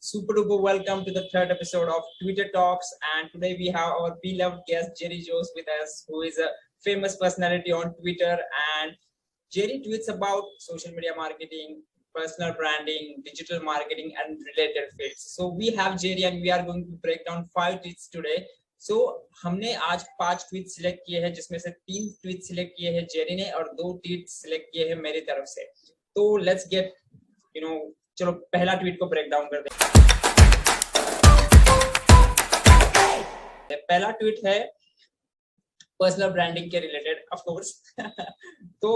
Super duper welcome to the third episode of Twitter Talks, and today we have our beloved guest Jerry Jones with us, who is a famous personality on Twitter. And Jerry tweets about social media marketing, personal branding, digital marketing, and related fields. So we have Jerry, and we are going to break down 5 tweets today. So हमने आज 5 tweet select किए हैं, जिसमें से 3 tweet select किए हैं Jerry ने और 2 ट्वीट सिलेक्ट किए हैं मेरी तरफ से. तो लेट्स गेट चलो पहला ट्वीट को ब्रेक डाउन कर दें. पहला ट्वीट है पर्सनल ब्रांडिंग के रिलेटेड, ऑफ कोर्स. तो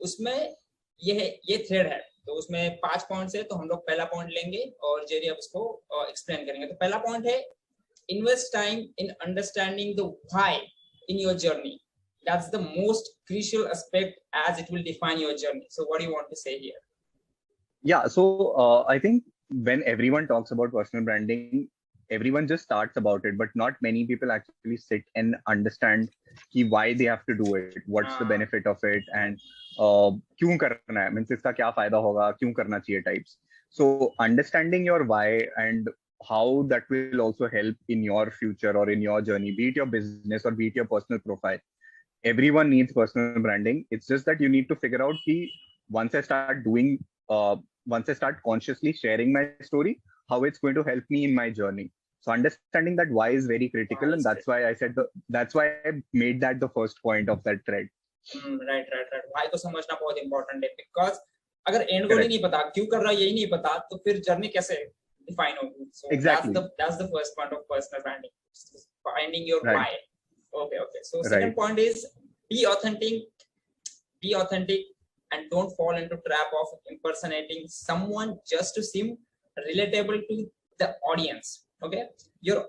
उसमें ये थ्रेड है, तो उसमें 5 पॉइंट्स है. तो हम लोग पहला पॉइंट लेंगे और जेरी अब उसको एक्सप्लेन करेंगे. तो पहला पॉइंट है invest time in understanding the why in your journey. That's the most crucial aspect, as it will define your journey. So what do you want to say here? Yeah, so I think when everyone talks about personal branding, everyone just starts about it, but not many people actually sit and understand why they have to do it, what's the benefit of it, and kyun karna hai, means iska kya fayda hoga, kyun karna chahiye types. So understanding your why and how that will also help in your future or in your journey, be it your business or be it your personal profile. Everyone needs personal branding. It's just that you need to figure out once I start consciously sharing my story, how it's going to help me in my journey. So understanding that why is very critical, and that's why I made that the first point of that thread. Right. Why को समझना बहुत important है, because अगर end goal ही नहीं पता, क्यों कर रहा है यही नहीं पता, तो फिर journey कैसे define होगी. So exactly. That's the first point of personal branding, finding your why. Okay. So Right. Second point is be authentic and don't fall into trap of impersonating someone just to seem relatable to the audience. Okay, your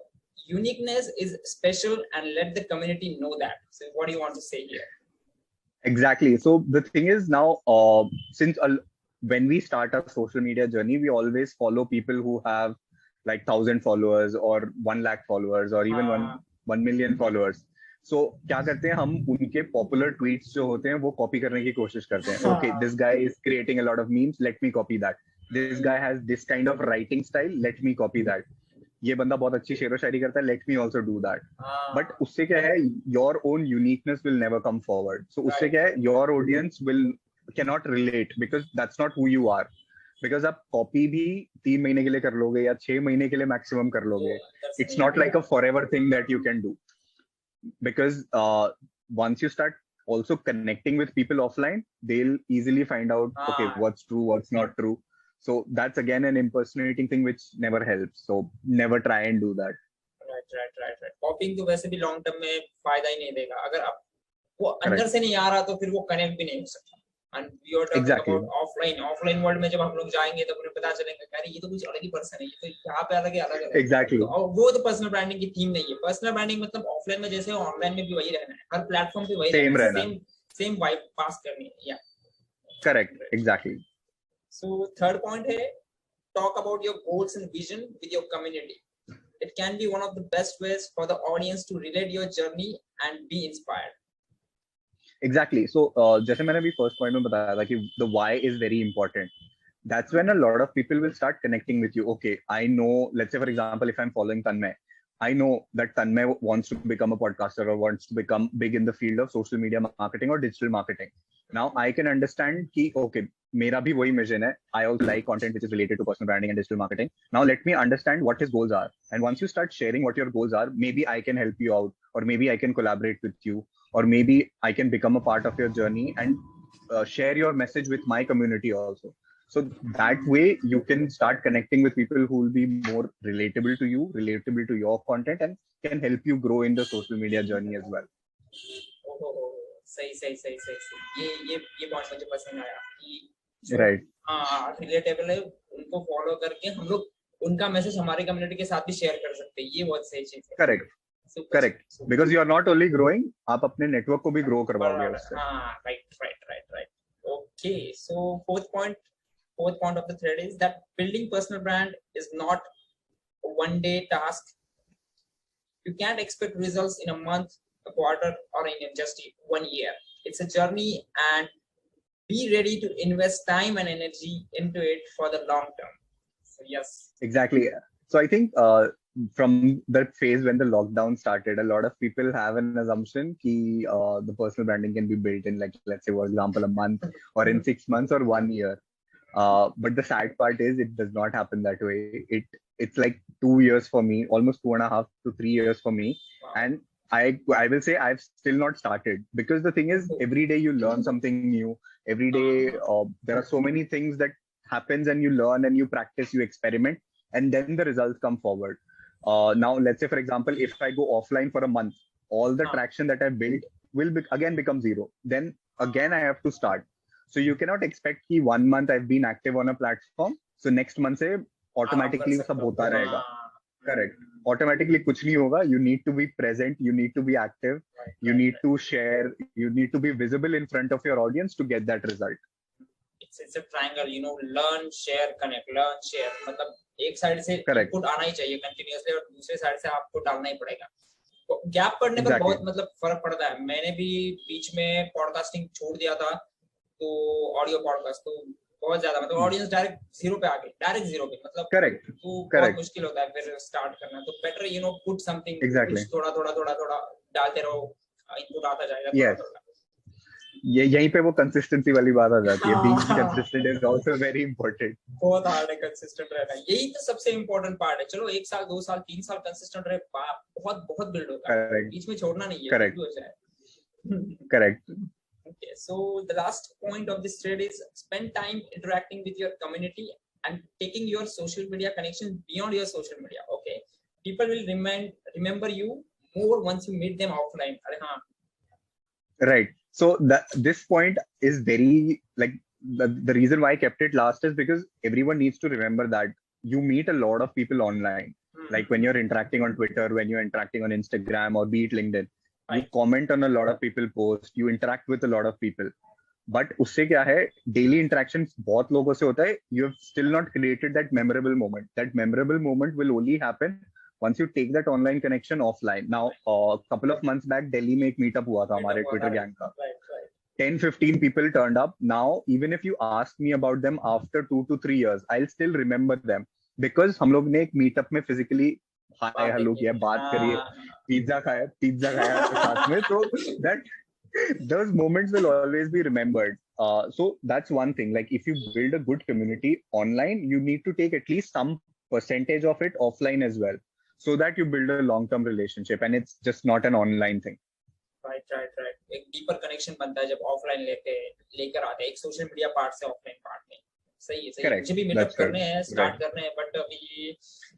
uniqueness is special and let the community know that. So what do you want to say here? Exactly. So the thing is now, when we start our social media journey, we always follow people who have like 1,000 followers or 1 lakh followers or even 1 million followers. So क्या करते हैं हम, उनके popular tweets जो होते हैं वो copy करने की कोशिश करते हैं. Okay, this guy is creating a lot of memes, let me copy that. This guy has this kind of writing style, let me copy that. ये बंदा बहुत अच्छी शेरो शायरी करता है, let me also do that. But उससे क्या है, your own uniqueness will never come forward. So उससे क्या है, your audience cannot relate because that's not who you are. Because आप copy भी 3 महीने के लिए कर लोगे या 6 महीने के लिए maximum कर लोगे. It's not like a forever thing that you can do. Because once you start also connecting with people offline, they'll easily find out, okay, what's true, what's not true. So that's again an impersonating thing which never helps. So never try and do that. Right. Copying तो वैसे भी long term में फायदा ही नहीं देगा. अगर आप वो अंदर से नहीं आ रहा तो फिर वो connect भी नहीं हो सकता. And we are talking about offline world में जब हम लोग जाएंगे तब उन्हें पता चलेगा कि अरे ये तो कुछ अलग ही पर्सन है, ये तो यहाँ पे अलग है. Exactly. तो वो तो पर्सनल ब्रांडिंग की थीम नहीं है. पर्सनल ब्रांडिंग मतलब ऑफलाइन में जैसे ऑनलाइन में भी वही रहना है, हर प्लेटफॉर्म पे वही रहना है, सेम वाइब पास करनी है. या correct, exactly. So third point है talk about your goals and vision with your community. It can be one of the best ways for the audience to relate your journey and be inspired. Exactly. So जैसे मैंने अभी first point में बताया था कि the why is very important. That's when a lot of people will start connecting with you. Okay, I know, let's say for example, if I'm following Tanmay, I know that Tanmay wants to become a podcaster or wants to become big in the field of social media marketing or digital marketing. Now I can understand कि okay, मेरा भी वही mission है. I also like content which is related to personal branding and digital marketing. Now let me understand what his goals are. And once you start sharing what your goals are, maybe I can help you out, or maybe I can collaborate with you, or maybe I can become a part of your journey and share your message with my community also. So that way you can start connecting with people who will be more relatable to you, relatable to your content, and can help you grow in the social media journey as well. सही. ये point मुझे पसंद आया कि right, relatable है, उनको follow करके हम लोग उनका मैसेज हमारे कम्युनिटी के साथ भी शेयर कर सकते हैं. ये बहुत सही चीज है. Correct. Because you are not only growing, आप अपने नेटवर्क को भी ग्रो करवाओगे उससे. Right. Okay, so fourth point of the thread is that building personal brand is not a one-day task. You can't expect results in a month, a quarter, or in just 1 year. It's a journey, and be ready to invest time and energy into it for the long term. So yes. Exactly. So I think from that phase when the lockdown started, a lot of people have an assumption that the personal branding can be built in, like, let's say, for example, a month or in 6 months or 1 year. But the sad part is it does not happen that way. It's like 2 years for me, almost 2.5 to 3 years for me. Wow. And I will say I've still not started, because the thing is, every day you learn something new. Every day there are so many things that happens, and you learn and you practice, you experiment, and then the results come forward. Now, let's say, for example, if I go offline for a month, all the traction that I built will again become zero. Then again, I have to start. So you cannot expect कि 1 month I've been active on a platform, so next month से automatically सब होता रहेगा. Correct. Automatically कुछ नहीं होगा. You need to be present. You need to be active. You need to share. You need to be visible in front of your audience to get that result. It's a triangle, you know, learn, share, connect, learn, share. मतलब एक side से input आना ही चाहिए continuously, और दूसरे side से आपको डालना ही पड़ेगा. तो गैप पड़ने पर बहुत मतलब फर्क पड़ता है. मैंने भी बीच में पॉडकास्टिंग छोड़ दिया था, तो ऑडियो पॉडकास्ट तो बहुत ज्यादा मतलब ऑडियंस डायरेक्ट जीरो पे आ गई, डायरेक्ट जीरो पे, मतलब करेक्ट, तो बहुत मुश्किल होता है फिर स्टार्ट करना. तो better you know put something, थोड़ा थोड़ा डालते रहो, इनपुट आता जाएगा थोड़ा थोड़ा. ये यहीं पे वो कंसिस्टेंसी वाली बात आ जाती है. Being consistent is also very important. बहुत हार्ड है कंसिस्टेंट रहना. यही तो सबसे इंपॉर्टेंट पार्ट है. चलो 1 साल 2 साल 3 साल कंसिस्टेंट रहे, बहुत बहुत बिल्ड होता है. बीच में छोड़ना नहीं है. करेक्ट हो जाए. Correct. Okay, so the last point of this thread is spend time interacting with your community and taking your social media connection beyond your social media. Okay, people will remember you more once you meet them offline. Right. So this point is very, like, the reason why I kept it last is because everyone needs to remember that you meet a lot of people online. Like when you're interacting on Twitter, when you're interacting on Instagram, or be it LinkedIn. You comment on a lot of people post, you interact with a lot of people. But उससे क्या है, daily interactions बहुत लोगों से होता है. You have still not created that memorable moment. That memorable moment will only happen once you take that online connection offline. Now, a couple of months back, Delhi में एक meetup हुआ था हमारे Twitter gang का. 10-15 people turned up. Now, even if you ask me about them after 2 to 3 years, I'll still remember them, because हम लोग ने एक meetup में physically हाय हेलो किया, बात करिए, पिज्जा खाया साथ में. So that those moments will always be remembered. So that's one thing. Like, if you build a good community online, you need to take at least some percentage of it offline as well, so that you build a long-term relationship, and it's just not an online thing. Right. एक deeper connection बनता है जब offline लेकर आते हैं एक social media part से offline part में. सही है. मुझे भी meetup करने हैं, start करने हैं, but अभी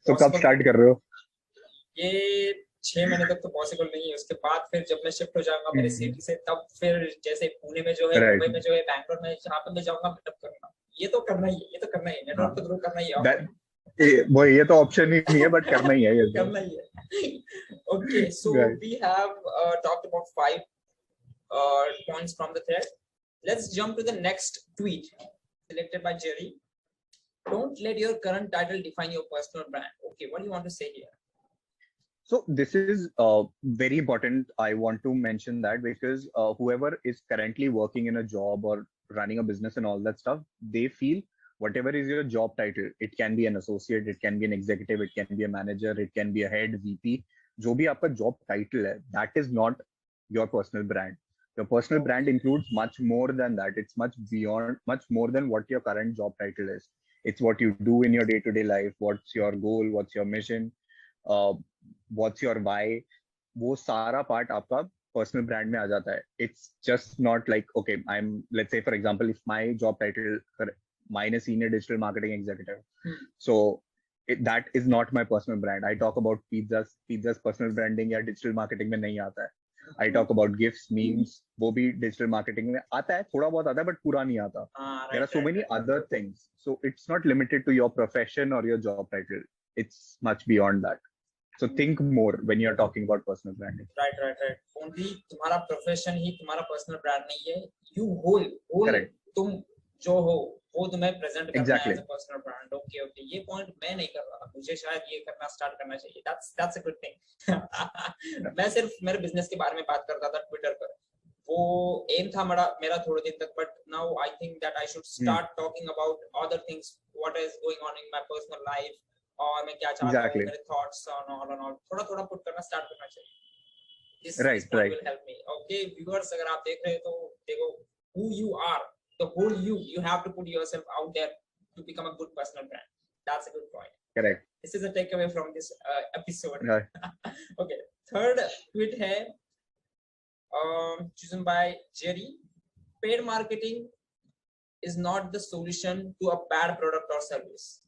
तो कब start कर रहे हो? ये 6 महीने तक तो पॉसिबल नहीं है. उसके बाद फिर जब मैं शिफ्ट हो जाऊंगा मेरे सिटी से, तब फिर जैसे पुणे में जो है, मुंबई में जो है, बैंगलोर में, जहाँ पे मैं जाऊंगा मीटअप करना. ये तो करना ही है. नेटवर्क तो ग्रो करना ही है. वो ये तो ऑप्शन ही नहीं है, बट करना ही है. ये करना ही है. Okay, so we have talked about 5 points from the thread. Let's jump to the next tweet selected by Jerry. Don't let your current title define your personal brand. Okay, what do you want to say here? So this is very important. I want to mention that because whoever is currently working in a job or running a business and all that stuff, they feel whatever is your job title, it can be an associate, it can be an executive, it can be a manager, it can be a head, VP. जो भी आपका job title है, that is not your personal brand. Your personal brand includes much more than that. It's much beyond, much more than what your current job title is. It's what you do in your day-to-day life. What's your goal? What's your mission? What's your why? वो सारा part आपका personal brand में आ जाता है. It's just not like, okay, let's say for example, if my job title, mine is senior digital marketing executive. So that is not my personal brand. I talk about pizzas personal branding या digital marketing में नहीं आता है. I talk about gifts, memes, वो भी digital marketing में आता है, थोड़ा बहुत आता है, but पूरा नहीं आता. There are so many other things. So it's not limited to your profession or your job title. It's much beyond that. So think more when you're talking about personal branding. Right. Only तुम्हारा profession ही तुम्हारा personal brand नहीं है. You whole तुम जो हो वो तुम्हें present करना है as a personal brand. Okay. ये point मैं नहीं कर रहा. मुझे शायद ये करना start करना चाहिए. That's a good thing. मैं सिर्फ मेरे business के बारे में बात करता था Twitter पर. वो aim था मेरा थोड़े दिन तक, but now I think that I should start talking about other things, what is going on in my personal life, और मैं क्या चाहता हूँ, मेरे thoughts on all थोड़ा put करना start करना चाहिए. This point will help me. Okay, viewers, अगर आप देख रहे हैं तो देखो, who you are, the whole you have to put yourself out there to become a good personal brand. That's a good point. Correct. This is a takeaway from this episode. Right. Okay, third tweet है chosen by Jerry. Paid marketing is not the solution to a bad product or service.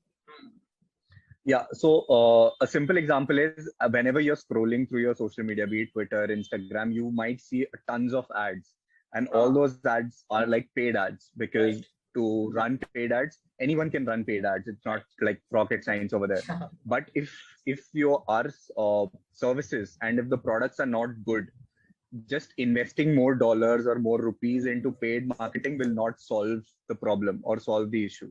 Yeah, so a simple example is whenever you're scrolling through your social media, be it Twitter, Instagram, you might see tons of ads, and all those ads are like paid ads, because to run paid ads, anyone can run paid ads. It's not like rocket science over there. But if your services and if the products are not good, just investing more dollars or more rupees into paid marketing will not solve the problem or solve the issue.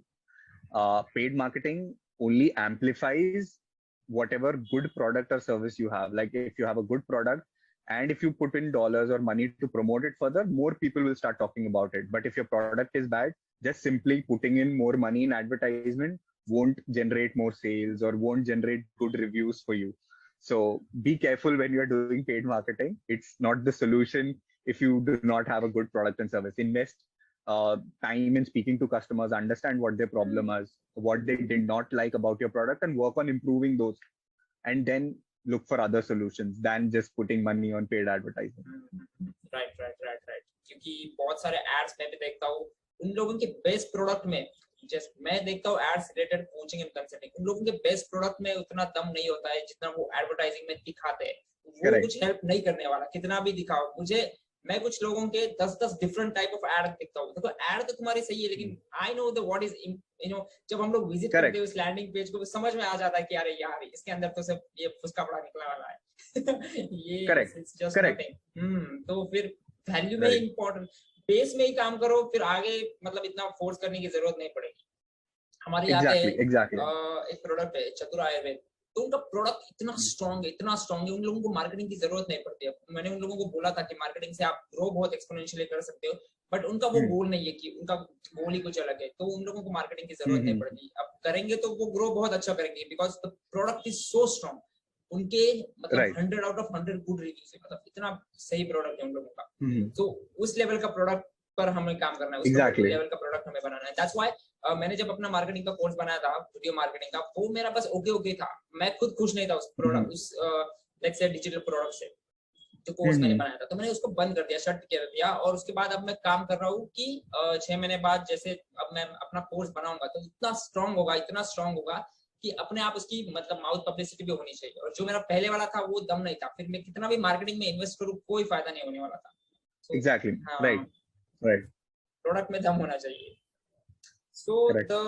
Paid marketing only amplifies whatever good product or service you have. Like if you have a good product and if you put in dollars or money to promote it further, more people will start talking about it. But if your product is bad, just simply putting in more money in advertisement won't generate more sales or won't generate good reviews for you. So be careful when you're doing paid marketing. It's not the solution if you do not have a good product and service. Invest time in speaking to customers, understand what their problem is, what they did not like about your product, and work on improving those. And then look for other solutions than just putting money on paid advertising. Right. क्योंकि बहुत सारे ads मैं भी देखता हूँ, उन लोगों के best product में, जस्ट मैं देखता हूँ ads related coaching and consulting, उन लोगों के best product में उतना दम नहीं होता है जितना वो advertising में दिखाते हैं. वो कुछ help नहीं करने वाला, कितना भी दिखाओ. मैं कुछ लोगों के 10 डिफरेंट टाइप ऑफ एड देखता हूँ. देखो एड तो तुम्हारी सही है, लेकिन I know the what is, जब हम लोग विजिट करते हैं उस लैंडिंग पेज को, समझ में आ जाता है कि अरे यार इसके अंदर तो सब ये फुसका पड़ा निकला वाला है. ये इट्स जस्ट नथिंग. तो फिर वैल्यू में इंपॉर्टेंट, बेस में ही काम करो, फिर आगे मतलब इतना फोर्स करने की जरूरत नहीं पड़ेगी. हमारे यहाँ पे एक प्रोडक्ट है चतुर आयुर्वेद, तो उनका प्रोडक्ट इतना स्ट्रॉन्ग है, उन लोगों को मार्केटिंग की जरूरत नहीं पड़ती है. मैंने उन लोगों को बोला था कि मार्केटिंग से आप ग्रो बहुत एक्सपोनेंशियली कर सकते हो, बट उनका वो गोल नहीं है, कि उनका गोल ही कुछ अलग है, तो उन लोगों को मार्केटिंग की जरूरत नहीं पड़ती. अब करेंगे तो वो ग्रो बहुत अच्छा करेंगे, because the product is so strong. उनके मतलब 100 आउट ऑफ 100 गुड रिव्यूज है, मतलब इतना सही प्रोडक्ट है उन लोगों का. तो उस लेवल का प्रोडक्ट पर हमें काम करना है, उस लेवल का प्रोडक्ट हमें बनाना है. दैट्स व्हाई मैंने जब अपना मार्केटिंग का कोर्स बनाया था, वीडियो मार्केटिंग का, वो मेरा बस ओके था. मैं खुद खुश नहीं था उस प्रोडक्ट, उस लाइक से डिजिटल प्रोडक्ट से जो कोर्स मैंने बनाया था. तो मैंने उसको बंद कर दिया, शट कर दिया. और उसके बाद अब मैं काम कर रहा हूँ कि 6 महीने बाद जैसे अब मैं अपना कोर्स बनाऊंगा तो इतना स्ट्रांग होगा कि अपने आप उसकी मतलब माउथ पब्लिसिटी भी होनी चाहिए. और जो मेरा पहले वाला था वो दम नहीं था, फिर मैं कितना भी मार्केटिंग में इन्वेस्ट करूँ कोई फायदा नहीं होने वाला था. Exactly, right. प्रोडक्ट में दम होना चाहिए. So the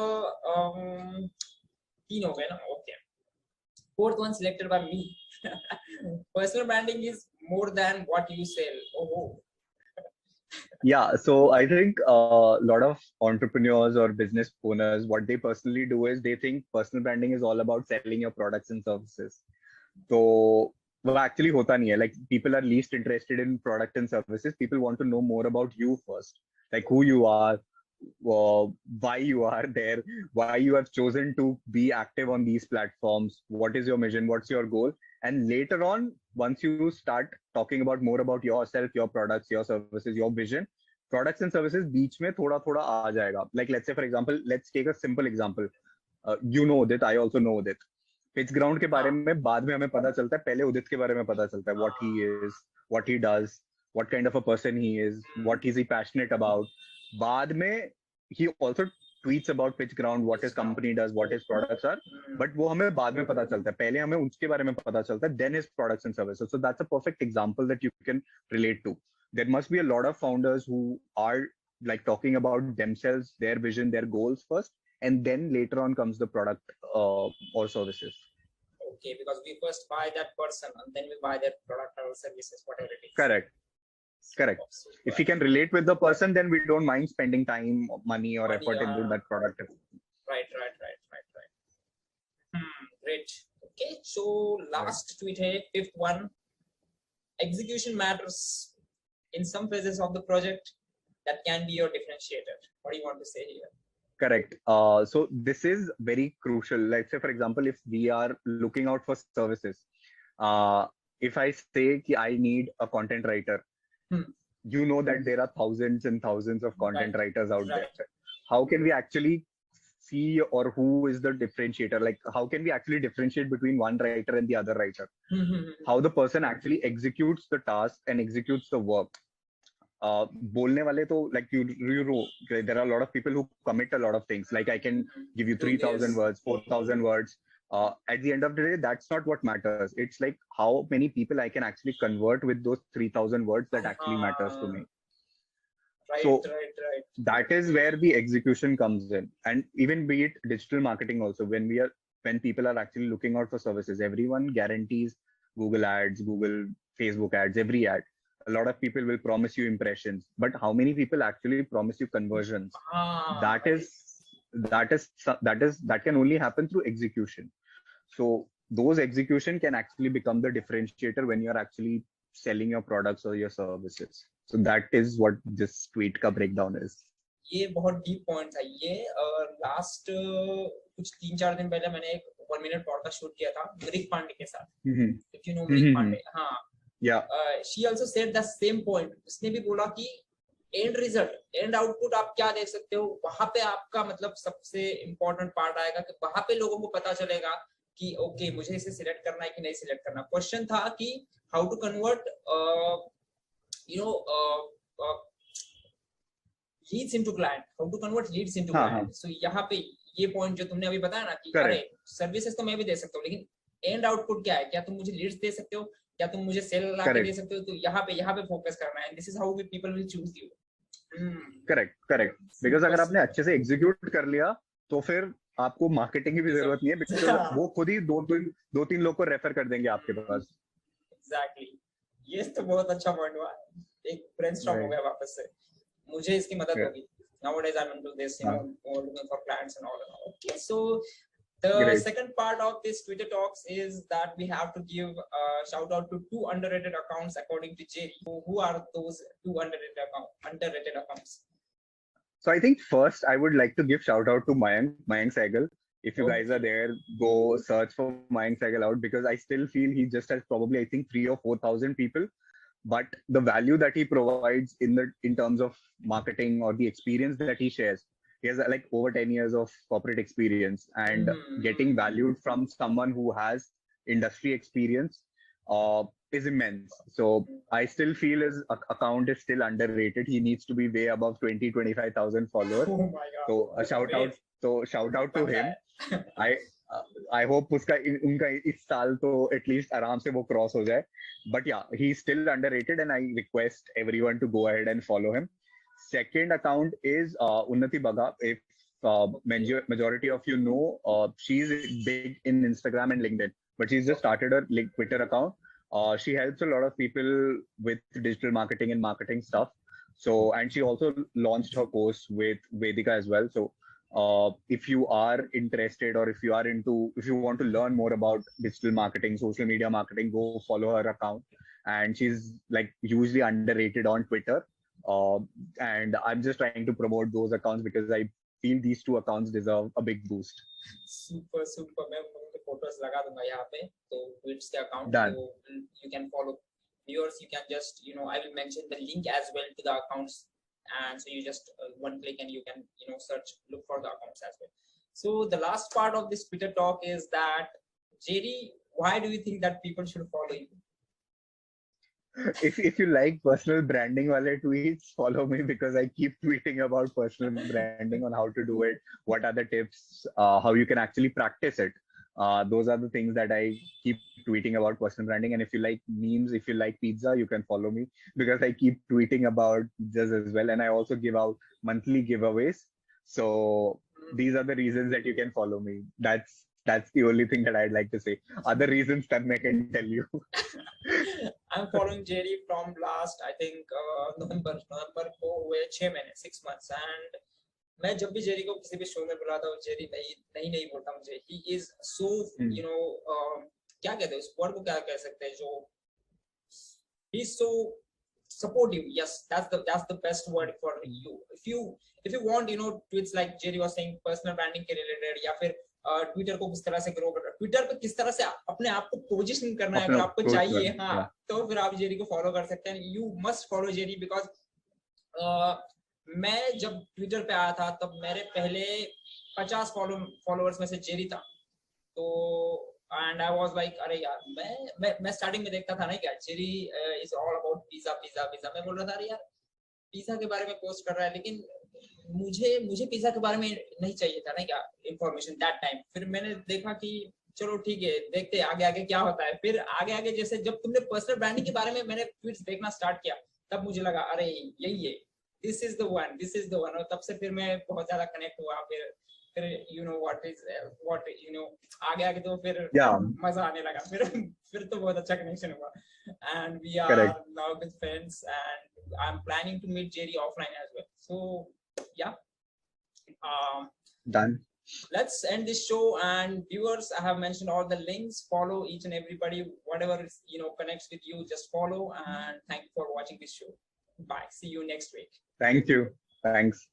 3 हो गए ना. Okay. 4th one selected by me. Personal branding is more than what you sell. Oh. Yeah, so I think a lot of entrepreneurs or business owners, what they personally do is they think personal branding is all about selling your products and services. So well, actually hota nahi hai. Like people are least interested in product and services. People want to know more about you first, like who you are, why you are there, why you have chosen to be active on these platforms, what is your mission, what's your goal. And later on, once you start talking about more about yourself, your products, your services, your vision, products and services बीच में थोड़ा थोड़ा आ जाएगा. Like let's say for example, let's take a simple example. You know Udit, I also know Udit. Pitch ground के बारे में बाद में हमें पता चलता है, पहले उदित के बारे में पता चलता है. What he is, what he does, what kind of a person he is, what is he passionate about. बाद में he also tweets about pitch ground, what his company does, what his products are, but वो हमें बाद में पता चलता है. पहले हमें उसके बारे में पता चलता है, then his products and services. So that's a perfect example that you can relate to. There must be a lot of founders who are like talking about themselves, their vision, their goals first, and then later on comes the product or services. Okay, because we first buy that person and then we buy their product or services, whatever it is. Correct. If we can relate with the person, then we don't mind spending time, money or effort into that product. Right. Great. Okay, so last tweet है 5th one. Execution matters in some phases of the project that can be your differentiator. What do you want to say here? Correct. So this is very crucial. Like say, for example, if we are looking out for services, if I say ki I need a content writer, you know that there are thousands and thousands of content writers out there. How can we actually see, or who is the differentiator? Like how can we actually differentiate between one writer and the other writer? How the person actually executes the task and executes the work. बोलने वाले तो like you know, there are a lot of people who commit a lot of things. Like I can give you 3,000 words, 4,000 words. At the end of the day, that's not what matters. It's like how many people I can actually convert with those 3,000 words that actually matters to me. So that is where the execution comes in. And even be it digital marketing also, when people are actually looking out for services, everyone guarantees Google ads, Google, Facebook ads, every ad. A lot of people will promise you impressions, but how many people actually promise you conversions? That can only happen through execution. So those execution can actually become the differentiator when you're actually selling your products or your services. So that is what this tweet का breakdown is. ये बहुत deep point था ये. Last कुछ 3-4 दिन पहले मैंने एक 1 मिनट पॉडकास्ट शूट किया था मृग पांडे के साथ. If you know मृग पांडे, हाँ. Yeah. She also said the same point. उसने भी बोला कि एंड रिजल्ट, एंड आउटपुट आप क्या देख सकते हो, वहां पे आपका मतलब सबसे इम्पोर्टेंट पार्ट आएगा कि वहां पे लोगों को पता चलेगा कि ओके मुझे इसे सिलेक्ट करना है कि नहीं सिलेक्ट करना. क्वेश्चन था कि how to convert leads into client, how to convert leads into client. So यहाँ पे ये पॉइंट जो तुमने अभी बताया ना कि अरे सर्विसेज तो मैं भी दे सकता हूँ, लेकिन एंड आउटपुट क्या है, क्या तुम मुझे लीड्स दे सकते हो, क्या तुम मुझे सेल ला के दे सकते हो. तो यहाँ पे फोकस करना है. This is how we people will choose you. Correct. Because अगर आपने अच्छे से एग्जीक्यूट कर लिया तो फिर आपको मार्केटिंग की भी जरूरत नहीं है, बिकॉज वो खुद ही दो तीन लोग को रेफर कर देंगे आपके पास. एग्जैक्टली. ये तो बहुत अच्छा पॉइंट हुआ. एक ब्रेनस्टॉर्म हो गया वापस से. मुझे इसकी मदद होगी. Nowadays I'm into this, looking for clients and all. Okay, so the second part of this Twitter talks is that we have to give a shout out to 2 underrated accounts according to Jerry. Who are those 2 underrated accounts? So I think first I would like to give shout out to Mayank Sehgal. If you guys are there, go search for Mayank Sehgal out, because I still feel he just has probably I think 3,000 or 4,000 people, but the value that he provides in terms of marketing or the experience that he shares, he has like over 10 years of corporate experience, and getting valued from someone who has industry experience is immense. So I still feel his account is still underrated. He needs to be way above 20,000-25,000 followers. Oh my God. So a shout out to him. I hope उनका इस साल तो at least आराम से वो cross हो जाए. But yeah, he's still underrated, and I request everyone to go ahead and follow him. Second account is Unnati Baga. If majority of you know, she's big in Instagram and LinkedIn, but she's just started her Twitter account. She helps a lot of people with digital marketing and marketing stuff. So, and she also launched her course with Vedika as well. So if you are interested, or if you want to learn more about digital marketing, social media marketing, go follow her account. And she's like hugely underrated on Twitter. And I'm just trying to promote those accounts because I feel these 2 accounts deserve a big boost. Super. मैं उनके photos लगा दूंगा यहाँ पे, तो tweets के account, so you can follow. Viewers, you can just I will mention the link as well to the accounts, and so you just one click and you can look for the accounts as well. So the last part of this Twitter talk is that, Jerry, why do you think that people should follow you? If you like personal branding wale tweets, follow me, because I keep tweeting about personal branding, on how to do it, what are the tips, how you can actually practice it. Those are the things that I keep tweeting about personal branding. And if you like memes, if you like pizza, you can follow me, because I keep tweeting about pizzas as well. And I also give out monthly giveaways. So these are the reasons that you can follow me. That's the only thing that I'd like to say. Other reasons Tanmay can tell you. I'm following Jerry from last, I think, November को हुए 6 महीने, 6 months. And मैं जब भी Jerry को किसी भी show में बुलाता हूँ, जेरी नहीं बोलता मुझे. He is so, क्या कहते हैं उस वर्ड को, क्या कह सकते हैं, जो he's so supportive. Yes, that's the best word for you. If you want, tweets like Jerry was saying, personal branding के related, या फिर ट्विटर को किस तरह से ग्रो करना, ट्विटर पे किस तरह से अपने आप को पोजीशन करना है, अगर आपको चाहिए, हाँ, तो फिर आप जेरी को फॉलो कर सकते हैं. You must follow Jerry, because मैं जब ट्विटर पे आया था तब मेरे पहले 50 फॉलोअर्स में से जेरी था. तो एंड आई वाज लाइक, अरे यार, मैं स्टार्टिंग में देखता था ना क्या, Jerry is all about pizza pizza pizza. मैं बोल रहा था, अरे यार, पिज्जा के बारे में पोस्ट कर रहा है, लेकिन मुझे पिज्जा के बारे में नहीं चाहिए था ना क्या इंफॉर्मेशन दैट टाइम. फिर मैंने देखा कि चलो ठीक है, देखते हैं आगे आगे क्या होता है. फिर आगे आगे जैसे जब तुमने पर्सनल ब्रांडिंग के बारे में मैंने ट्वीट्स देखना स्टार्ट किया, तब मुझे लगा, अरे यही है, दिस इज द वन. और तब से फिर मैं बहुत ज्यादा कनेक्ट हुआ. फिर आगे आगे तो फिर मजा आने लगा. फिर तो बहुत अच्छा कनेक्शन हुआ, and we are now with friends, and I am planning to meet Jerry offline as well. So yeah, done. Let's end this show, and viewers, I have mentioned all the links. Follow each and everybody, whatever connects with you, just follow. And thank you for watching this show. Bye, see you next week. Thank you. Thanks.